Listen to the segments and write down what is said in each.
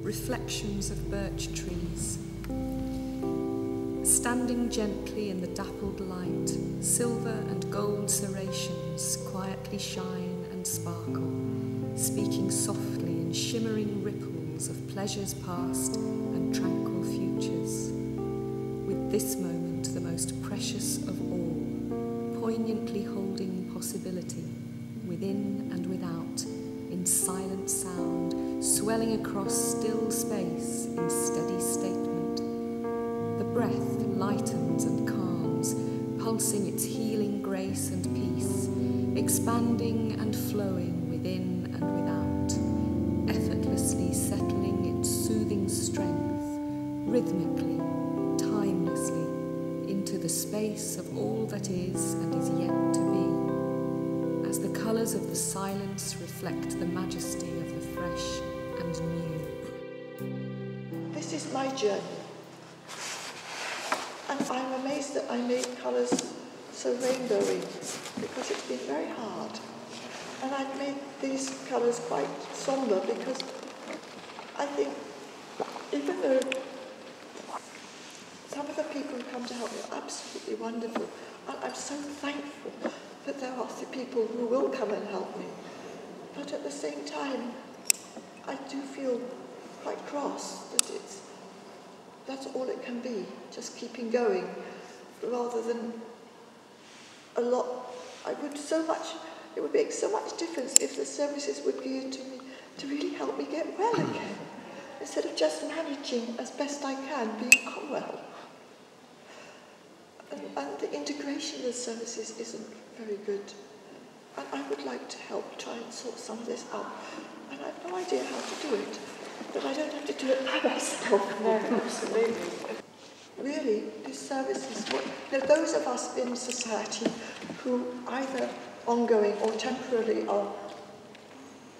reflections of birch trees. Standing gently in the dappled light, silver and gold serrations quietly shine and sparkle, speaking softly in shimmering ripples of pleasures past and tranquil futures. With this moment the most precious of all, poignantly holding possibility, within and without, in silent sound, swelling across still space in steady statement. The breath lightens and calms, pulsing its healing grace and peace, expanding and flowing within and without, effortlessly settling its soothing strength, rhythmically, timelessly, into the space of all that is and is yet to be, as the colours of the silence reflect the majesty of the fresh and new. This is my journey. And I'm amazed that I made colours so rainbowy, because it's been very hard. And I've made these colours quite sombre because I think, even though some of the people who come to help me are absolutely wonderful, and I'm so thankful that there are people who will come and help me. But at the same time, I do feel quite cross that that's all it can be, just keeping going, rather than a lot. It would make so much difference if the services would give to me to really help me get well again, instead of just managing as best I can being unwell. And the integration of the services isn't very good. And I would like to help try and sort some of this out. And I have no idea how to do it. But I don't have to do it by myself. No, absolutely. Really, these services, those of us in society who either ongoing or temporarily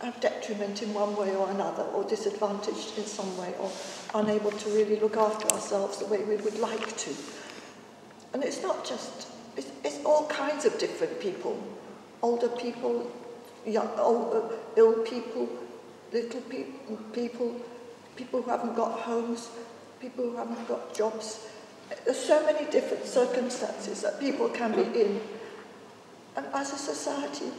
have detriment in one way or another, or disadvantaged in some way, or unable to really look after ourselves the way we would like to. And it's not just, it's all kinds of different people. Older people, ill people, little people who haven't got homes, people who haven't got jobs. There's so many different circumstances that people can be in. And as a society,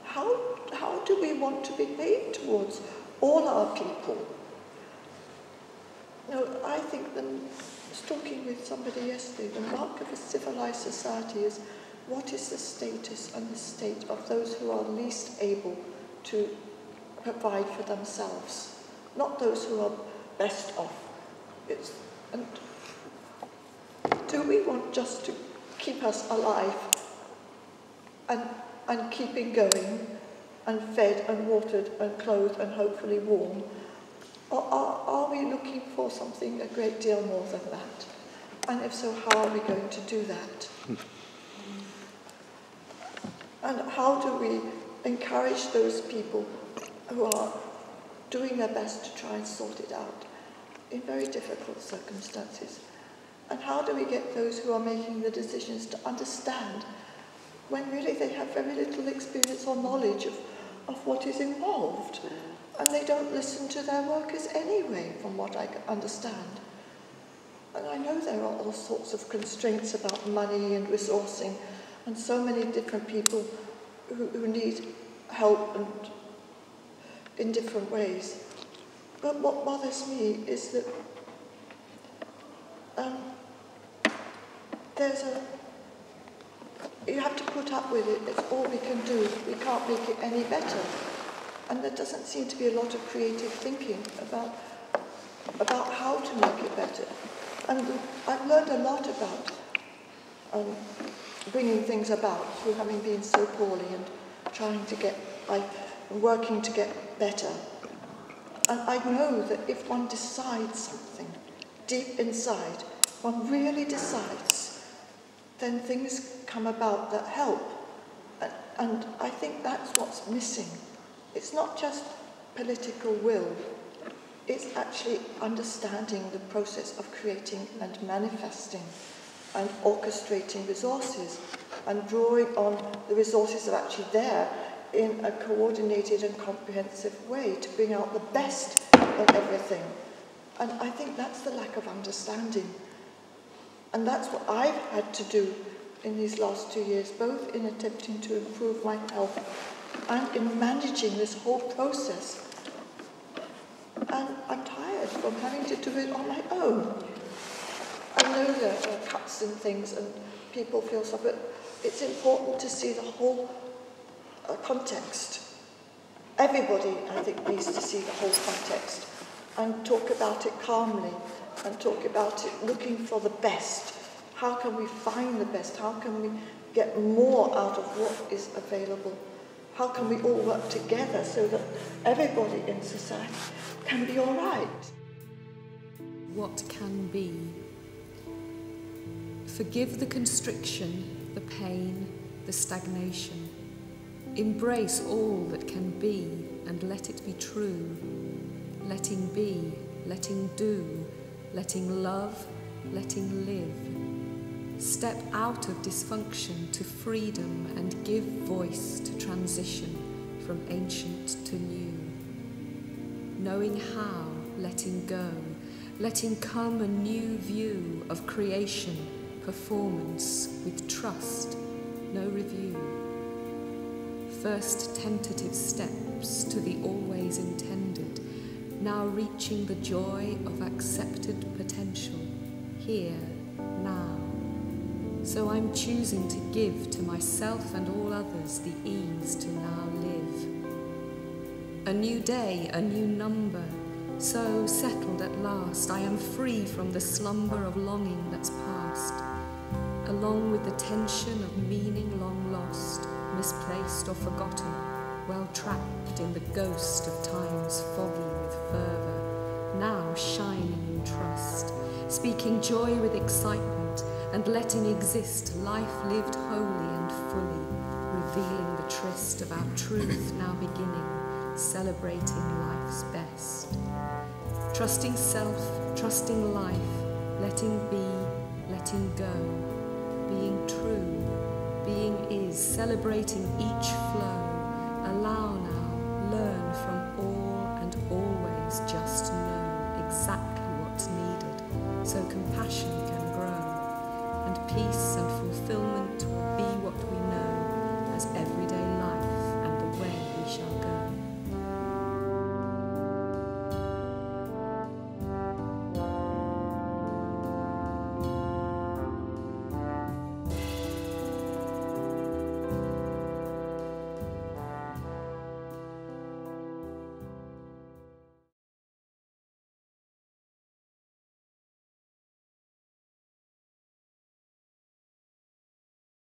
how do we want to behave towards all our people? I think I was talking with somebody yesterday, the mark of a civilized society is what is the status and the state of those who are least able to provide for themselves, not those who are best off. And do we want just to keep us alive and keeping going and fed and watered and clothed and hopefully warm? Or are we looking for something a great deal more than that? And if so, how are we going to do that? And how do we encourage those people who are doing their best to try and sort it out in very difficult circumstances? And how do we get those who are making the decisions to understand when really they have very little experience or knowledge of what is involved? And they don't listen to their workers anyway, from what I understand. And I know there are all sorts of constraints about money and resourcing, and so many different people who need help and in different ways. But what bothers me is that you have to put up with it. It's all we can do. We can't make it any better. And there doesn't seem to be a lot of creative thinking about how to make it better. And I've learned a lot about bringing things about through having been so poorly and trying to working to get better. And I know that if one decides something deep inside, one really decides, then things come about that help. And I think that's what's missing. It's not just political will, it's actually understanding the process of creating and manifesting and orchestrating resources and drawing on the resources that are actually there in a coordinated and comprehensive way to bring out the best of everything And I think that's the lack of understanding. And that's what I've had to do in these last 2 years, both in attempting to improve my health and in managing this whole process. And I'm tired from having to do it on my own. I know there are cuts and things and people feel so, but it's important to see the whole context. Everybody, I think, needs to see the whole context and talk about it calmly and talk about it looking for the best. How can we find the best? How can we get more out of what is available? How can we all work together so that everybody in society can be all right? What can be? Forgive the constriction, the pain, the stagnation. Embrace all that can be and let it be true. Letting be, letting do, letting love, letting live. Step out of dysfunction to freedom and give voice to transition from ancient to new. Knowing how, letting go, letting come a new view of creation, performance with trust, no review. First tentative steps to the always intended, now reaching the joy of accepted potential, here, now. So I'm choosing to give to myself and all others the ease to now live. A new day, a new number, so settled at last, I am free from the slumber of longing that's past, along with the tension of meaning long lost, misplaced or forgotten, well trapped in the ghost of times foggy with fervour, now shining in trust, speaking joy with excitement and letting exist life lived wholly and fully, revealing the tryst of our truth now beginning, celebrating life's best. Trusting self, trusting life, letting be, letting go, being true, being is, celebrating each flow. Allow now, learn from all and always just know exactly what's needed so compassion can grow and peace and fulfillment will